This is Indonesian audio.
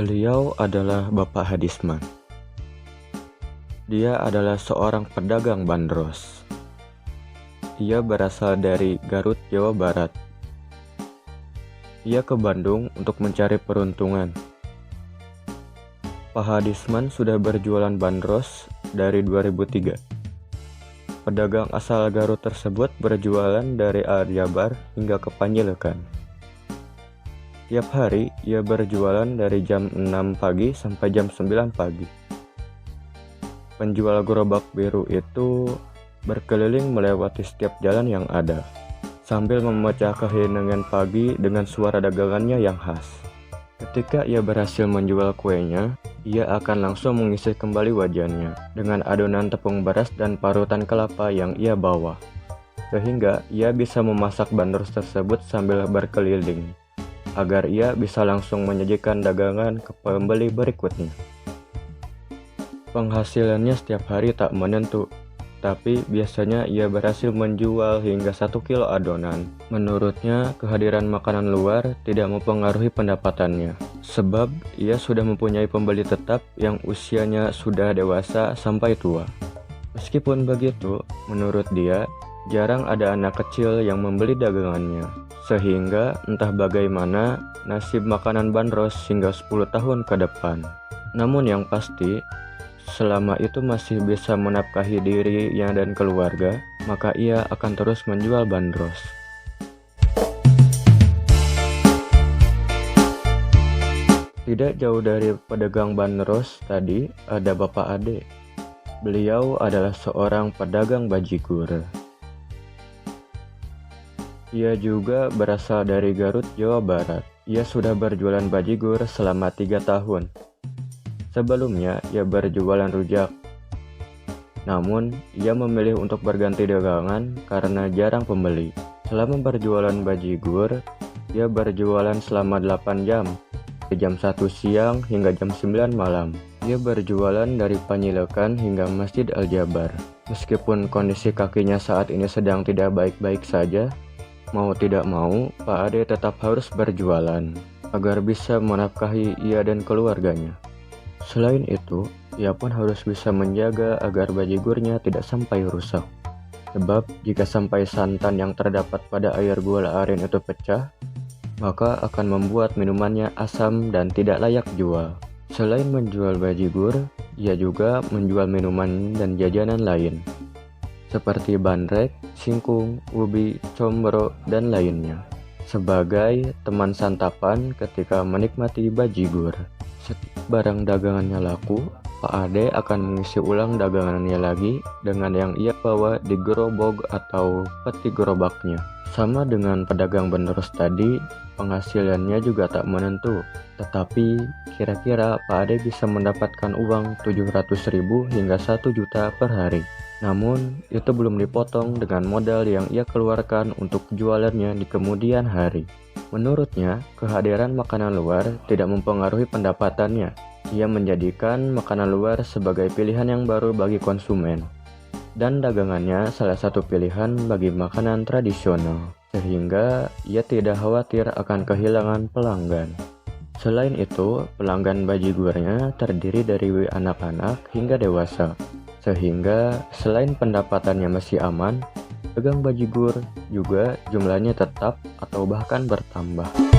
Beliau adalah Bapak Hadisman. Dia adalah seorang pedagang bandros. Ia berasal dari Garut, Jawa Barat. Ia ke Bandung untuk mencari peruntungan. Pak Hadisman sudah berjualan bandros dari 2003. Pedagang asal Garut tersebut berjualan dari Aljabar hingga ke Panjelekan. Tiap hari ia berjualan dari jam 6 pagi sampai jam 9 pagi. Penjual gerobak biru itu berkeliling melewati setiap jalan yang ada, sambil memecah keheningan pagi dengan suara dagangannya yang khas. Ketika ia berhasil menjual kuenya, ia akan langsung mengisi kembali wajannya dengan adonan tepung beras dan parutan kelapa yang ia bawa, sehingga ia bisa memasak bandros tersebut sambil berkeliling, agar ia bisa langsung menyajikan dagangan ke pembeli berikutnya. Penghasilannya setiap hari tak menentu, tapi biasanya ia berhasil menjual hingga 1 kilo adonan. Menurutnya, kehadiran makanan luar tidak mempengaruhi pendapatannya, sebab ia sudah mempunyai pembeli tetap yang usianya sudah dewasa sampai tua. Meskipun begitu, menurut dia, jarang ada anak kecil yang membeli dagangannya, sehingga entah bagaimana nasib makanan bandros hingga 10 tahun ke depan. Namun yang pasti, selama itu masih bisa menafkahi dirinya dan keluarga, maka ia akan terus menjual bandros. Tidak jauh dari pedagang bandros tadi ada Bapak Ade. Beliau adalah seorang pedagang bajigur. Ia juga berasal dari Garut, Jawa Barat. Ia sudah berjualan bajigur selama 3 tahun. Sebelumnya, ia berjualan rujak. Namun, ia memilih untuk berganti dagangan karena jarang pembeli. Selama berjualan bajigur, ia berjualan selama 8 jam, dari jam 1 siang hingga jam 9 malam. Ia berjualan dari Panjelekan hingga Masjid Aljabar. Meskipun kondisi kakinya saat ini sedang tidak baik-baik saja, mau tidak mau, Pak Ade tetap harus berjualan, agar bisa menafkahi ia dan keluarganya. Selain itu, ia pun harus bisa menjaga agar bajigurnya tidak sampai rusak. Sebab jika sampai santan yang terdapat pada air gula aren itu pecah, maka akan membuat minumannya asam dan tidak layak jual. Selain menjual bajigur, ia juga menjual minuman dan jajanan lain, seperti bandrek, singkung, ubi, combro, dan lainnya, sebagai teman santapan ketika menikmati bajigur. Setiap barang dagangannya laku, Pak Ade akan mengisi ulang dagangannya lagi dengan yang ia bawa di gerobak atau peti gerobaknya. Sama dengan pedagang bandros tadi, penghasilannya juga tak menentu, tetapi kira-kira Pak Ade bisa mendapatkan uang 700.000 hingga 1 juta per hari. Namun, itu belum dipotong dengan modal yang ia keluarkan untuk jualannya di kemudian hari. Menurutnya, kehadiran makanan luar tidak mempengaruhi pendapatannya. Ia menjadikan makanan luar sebagai pilihan yang baru bagi konsumen, dan dagangannya salah satu pilihan bagi makanan tradisional, sehingga ia tidak khawatir akan kehilangan pelanggan. Selain itu, pelanggan bajigurnya terdiri dari anak-anak hingga dewasa, sehingga selain pendapatannya masih aman, pedagang bajigur juga jumlahnya tetap atau bahkan bertambah.